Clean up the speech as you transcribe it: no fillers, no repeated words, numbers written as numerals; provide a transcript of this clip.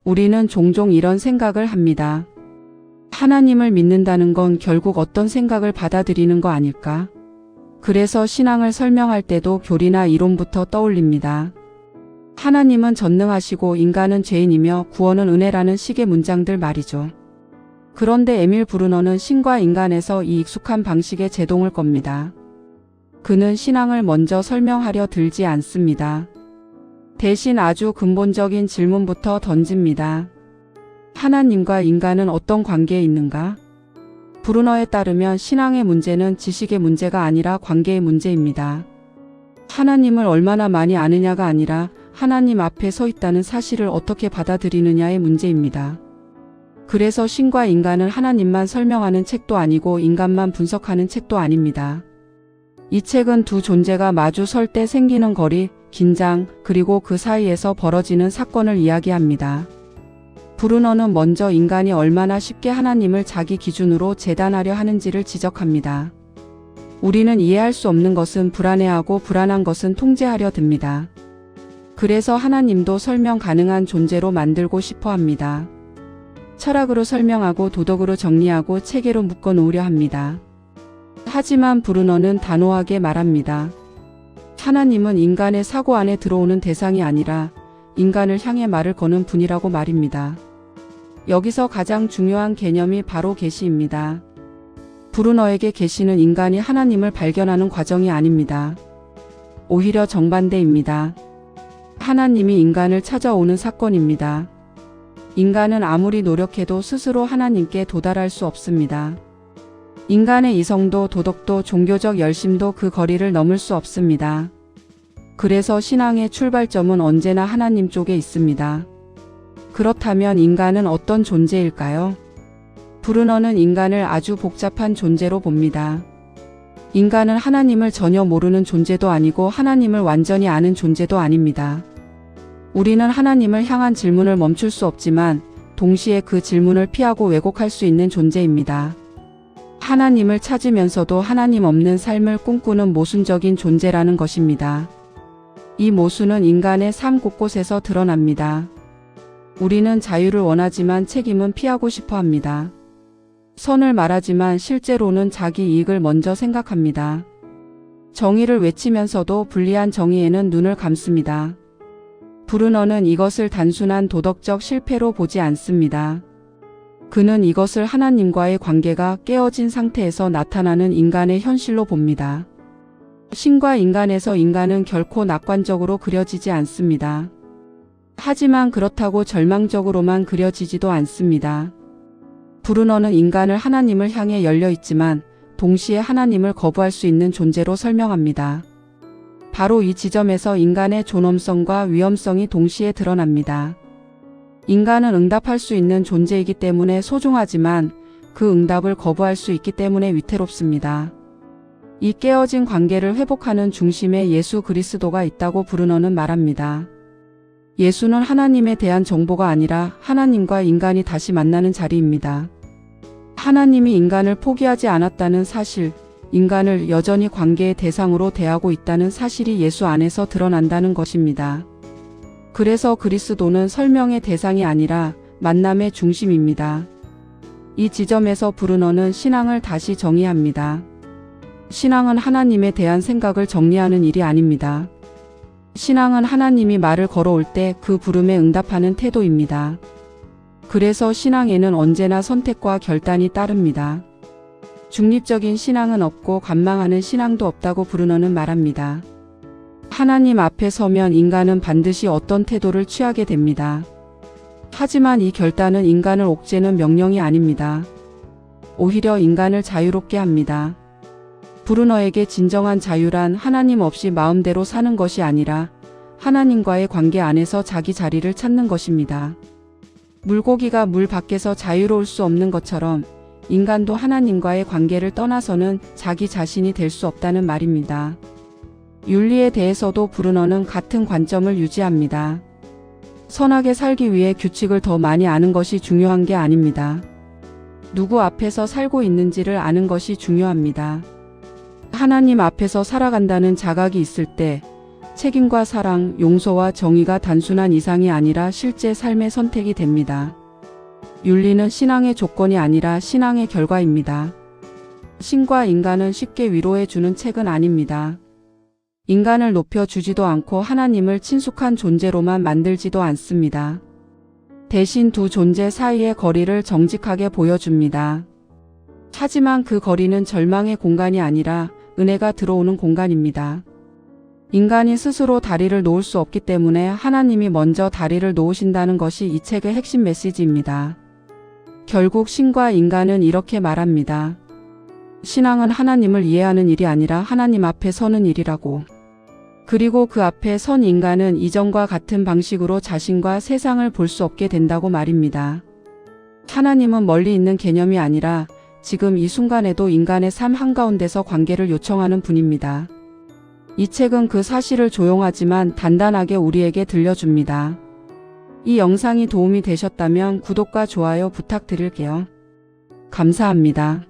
우리는 종종 이런 생각을 합니다. 하나님을 믿는다는 건 결국 어떤 생각을 받아들이는 거 아닐까? 그래서 신앙을 설명할 때도 교리나 이론부터 떠올립니다. 하나님은 전능하시고 인간은 죄인이며 구원은 은혜라는 식의 문장들 말이죠. 그런데 에밀 브루너는 신과 인간에서 이 익숙한 방식에 제동을 겁니다. 그는 신앙을 먼저 설명하려 들지 않습니다. 대신 아주 근본적인 질문부터 던집니다. 하나님과 인간은 어떤 관계에 있는가? 브루너에 따르면 신앙의 문제는 지식의 문제가 아니라 관계의 문제입니다. 하나님을 얼마나 많이 아느냐가 아니라 하나님 앞에 서 있다는 사실을 어떻게 받아들이느냐의 문제입니다. 그래서 신과 인간은 하나님만 설명하는 책도 아니고 인간만 분석하는 책도 아닙니다. 이 책은 두 존재가 마주 설 때 생기는 거리, 긴장, 그리고 그 사이에서 벌어지는 사건을 이야기합니다. 브루너는 먼저 인간이 얼마나 쉽게 하나님을 자기 기준으로 재단하려 하는지를 지적합니다. 우리는 이해할 수 없는 것은 불안해하고 불안한 것은 통제하려 듭니다. 그래서 하나님도 설명 가능한 존재로 만들고 싶어 합니다. 철학으로 설명하고 도덕으로 정리하고 체계로 묶어 놓으려 합니다. 하지만 브루너는 단호하게 말합니다. 하나님은 인간의 사고 안에 들어오는 대상이 아니라 인간을 향해 말을 거는 분이라고 말입니다. 여기서 가장 중요한 개념이 바로 계시입니다. 브루너에게 계시는 인간이 하나님을 발견하는 과정이 아닙니다. 오히려 정반대입니다. 하나님이 인간을 찾아오는 사건입니다. 인간은 아무리 노력해도 스스로 하나님께 도달할 수 없습니다. 인간의 이성도 도덕도 종교적 열심도 그 거리를 넘을 수 없습니다. 그래서 신앙의 출발점은 언제나 하나님 쪽에 있습니다. 그렇다면 인간은 어떤 존재일까요? 브루너는 인간을 아주 복잡한 존재로 봅니다. 인간은 하나님을 전혀 모르는 존재도 아니고 하나님을 완전히 아는 존재도 아닙니다. 우리는 하나님을 향한 질문을 멈출 수 없지만 동시에 그 질문을 피하고 왜곡할 수 있는 존재입니다. 하나님을 찾으면서도 하나님 없는 삶을 꿈꾸는 모순적인 존재라는 것입니다. 이 모순은 인간의 삶 곳곳에서 드러납니다. 우리는 자유를 원하지만 책임은 피하고 싶어 합니다. 선을 말하지만 실제로는 자기 이익을 먼저 생각합니다. 정의를 외치면서도 불리한 정의에는 눈을 감습니다. 브루너는 이것을 단순한 도덕적 실패로 보지 않습니다. 그는 이것을 하나님과의 관계가 깨어진 상태에서 나타나는 인간의 현실로 봅니다. 신과 인간에서 인간은 결코 낙관적으로 그려지지 않습니다. 하지만 그렇다고 절망적으로만 그려지지도 않습니다. 브루너는 인간을 하나님을 향해 열려 있지만 동시에 하나님을 거부할 수 있는 존재로 설명합니다. 바로 이 지점에서 인간의 존엄성과 위험성이 동시에 드러납니다. 인간은 응답할 수 있는 존재이기 때문에 소중하지만 그 응답을 거부할 수 있기 때문에 위태롭습니다. 이 깨어진 관계를 회복하는 중심에 예수 그리스도가 있다고 브루너는 말합니다. 예수는 하나님에 대한 정보가 아니라 하나님과 인간이 다시 만나는 자리입니다. 하나님이 인간을 포기하지 않았다는 사실, 인간을 여전히 관계의 대상으로 대하고 있다는 사실이 예수 안에서 드러난다는 것입니다. 그래서 그리스도는 설명의 대상이 아니라 만남의 중심입니다. 이 지점에서 브루너는 신앙을 다시 정의합니다. 신앙은 하나님에 대한 생각을 정리하는 일이 아닙니다. 신앙은 하나님이 말을 걸어올 때 그 부름에 응답하는 태도입니다. 그래서 신앙에는 언제나 선택과 결단이 따릅니다. 중립적인 신앙은 없고 관망하는 신앙도 없다고 브루너는 말합니다. 하나님 앞에 서면 인간은 반드시 어떤 태도를 취하게 됩니다. 하지만 이 결단은 인간을 옥죄는 명령이 아닙니다. 오히려 인간을 자유롭게 합니다. 브루너에게 진정한 자유란 하나님 없이 마음대로 사는 것이 아니라 하나님과의 관계 안에서 자기 자리를 찾는 것입니다. 물고기가 물 밖에서 자유로울 수 없는 것처럼 인간도 하나님과의 관계를 떠나서는 자기 자신이 될 수 없다는 말입니다. 윤리에 대해서도 브루너는 같은 관점을 유지합니다. 선하게 살기 위해 규칙을 더 많이 아는 것이 중요한 게 아닙니다. 누구 앞에서 살고 있는지를 아는 것이 중요합니다. 하나님 앞에서 살아간다는 자각이 있을 때 책임과 사랑, 용서와 정의가 단순한 이상이 아니라 실제 삶의 선택이 됩니다. 윤리는 신앙의 조건이 아니라 신앙의 결과입니다. 신과 인간은 쉽게 위로해주는 책은 아닙니다. 인간을 높여주지도 않고 하나님을 친숙한 존재로만 만들지도 않습니다. 대신 두 존재 사이의 거리를 정직하게 보여줍니다. 하지만 그 거리는 절망의 공간이 아니라 은혜가 들어오는 공간입니다. 인간이 스스로 다리를 놓을 수 없기 때문에 하나님이 먼저 다리를 놓으신다는 것이 이 책의 핵심 메시지입니다. 결국 신과 인간은 이렇게 말합니다. 신앙은 하나님을 이해하는 일이 아니라 하나님 앞에 서는 일이라고. 그리고 그 앞에 선 인간은 이전과 같은 방식으로 자신과 세상을 볼 수 없게 된다고 말입니다. 하나님은 멀리 있는 개념이 아니라 지금 이 순간에도 인간의 삶 한가운데서 관계를 요청하는 분입니다. 이 책은 그 사실을 조용하지만 단단하게 우리에게 들려줍니다. 이 영상이 도움이 되셨다면 구독과 좋아요 부탁드릴게요. 감사합니다.